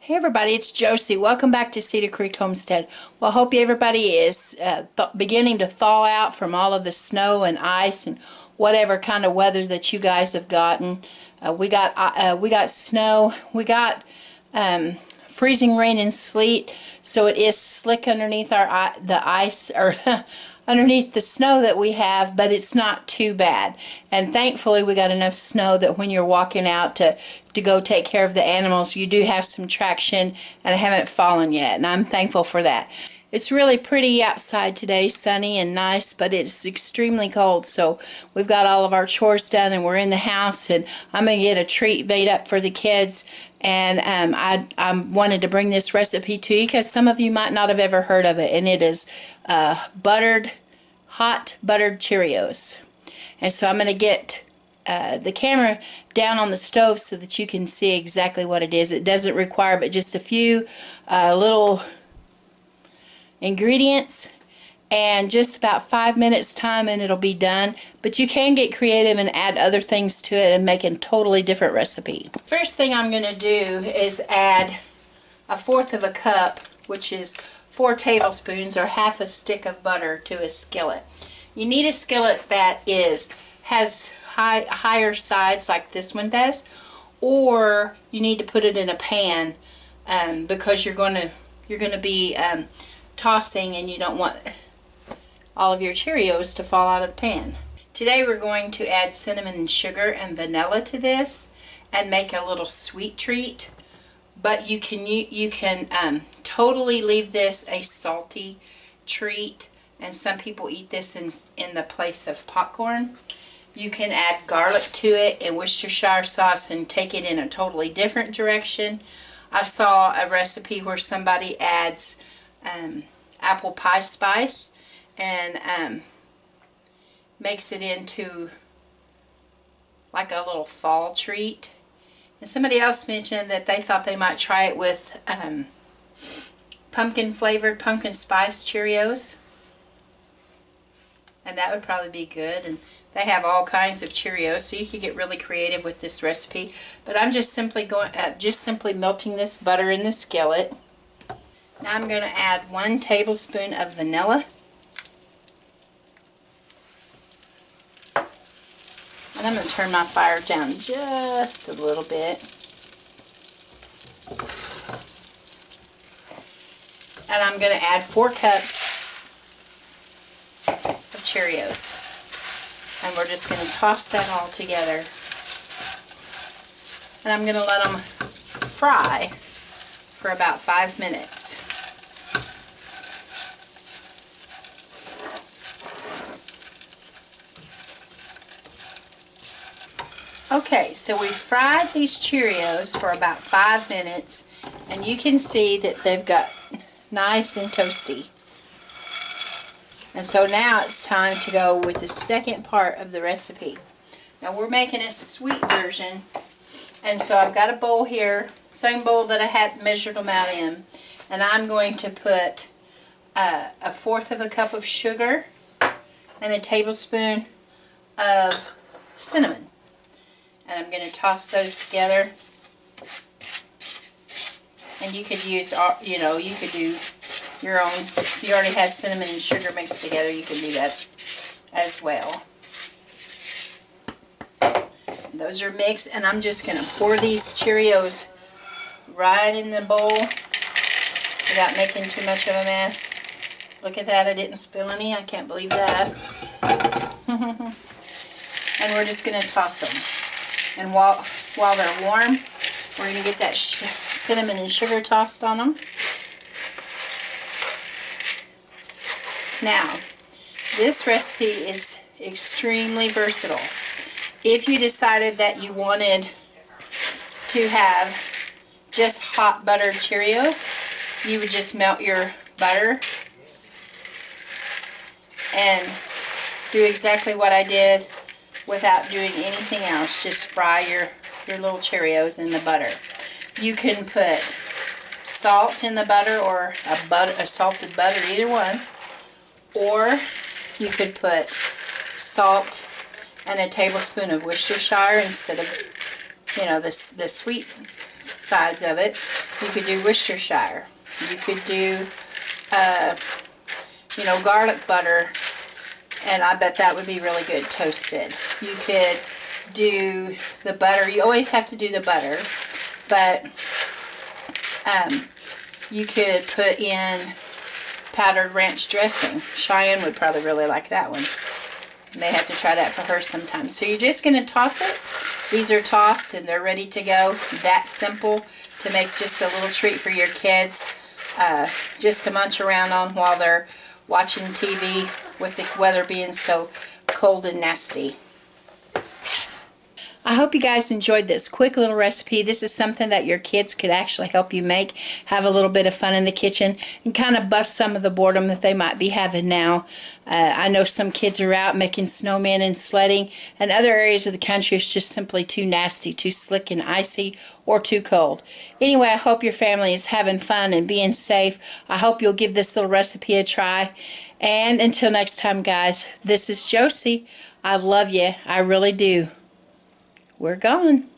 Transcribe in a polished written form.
Hey everybody, it's Josie. Welcome back to Cedar Creek Homestead. Well, I hope everybody is beginning to thaw out from all of the snow and ice and whatever kind of weather that you guys have gotten. We got snow, we got freezing rain and sleet, so it is slick underneath the ice or underneath the snow that we have, but it's not too bad. And thankfully we got enough snow that when you're walking out to go take care of the animals, you do have some traction and I haven't fallen yet, and I'm thankful for that. It's really pretty outside today, sunny and nice, but it's extremely cold, so we've got all of our chores done and we're in the house, and I'm going to get a treat made up for the kids. And I wanted to bring this recipe to you because some of you might not have ever heard of it, and it is hot buttered Cheerios. And so I'm going to get the camera down on the stove so that you can see exactly what it is. It doesn't require but just a few little ingredients and just about 5 minutes time and it'll be done. But you can get creative and add other things to it and make a totally different recipe. First thing I'm going to do is add 1/4 of a cup, which is 4 tablespoons or half a stick of butter, to a skillet. You need a skillet that has higher sides like this one does, or you need to put it in a pan because you're going to be tossing, and you don't want all of your Cheerios to fall out of the pan. Today we're going to add cinnamon and sugar and vanilla to this and make a little sweet treat. But you can totally leave this a salty treat, and some people eat this in the place of popcorn. You can add garlic to it and Worcestershire sauce and take it in a totally different direction. I saw a recipe where somebody adds apple pie spice and makes it into like a little fall treat. And somebody else mentioned that they thought they might try it with pumpkin spice Cheerios, and that would probably be good. And they have all kinds of Cheerios, so you could get really creative with this recipe. But I'm just simply melting this butter in the skillet. Now I'm going to add 1 tablespoon of vanilla. And I'm going to turn my fire down just a little bit. And I'm going to add 4 cups of Cheerios. And we're just going to toss that all together. And I'm going to let them fry for about 5 minutes. Okay, so we fried these Cheerios for about 5 minutes, and you can see that they've got nice and toasty. And so now it's time to go with the second part of the recipe. Now we're making a sweet version, and so I've got a bowl here, same bowl that I had measured them out in, and I'm going to put 1/4 of a cup of sugar and a tablespoon of cinnamon. And I'm going to toss those together. And you could use, you could do your own. If you already have cinnamon and sugar mixed together, you can do that as well. And those are mixed, and I'm just going to pour these Cheerios right in the bowl without making too much of a mess. Look at that, I didn't spill any. I can't believe that. And we're just going to toss them. And while they're warm, we're going to get that cinnamon and sugar tossed on them. Now, this recipe is extremely versatile. If you decided that you wanted to have just hot buttered Cheerios, you would just melt your butter and do exactly what I did without doing anything else. Just fry your little Cheerios in the butter. You can put salt in the butter, or a salted butter, either one. Or you could put salt and a tablespoon of Worcestershire instead of, the sweet sides of it. You could do Worcestershire. You could do, you know, garlic butter, and I bet that would be really good toasted. You could do the butter. You always have to do the butter, but you could put in powdered ranch dressing. Cheyenne would probably really like that one. May have to try that for her sometime. So you're just going to toss it. These are tossed and they're ready to go. That simple to make just a little treat for your kids, just to munch around on while they're watching TV with the weather being so cold and nasty. I hope you guys enjoyed this quick little recipe. This is something that your kids could actually help you make, have a little bit of fun in the kitchen, and kind of bust some of the boredom that they might be having now. I know some kids are out making snowmen and sledding, and other areas of the country it's just simply too nasty, too slick and icy, or too cold. Anyway, I hope your family is having fun and being safe. I hope you'll give this little recipe a try. And until next time, guys, this is Josie. I love you. I really do. We're gone.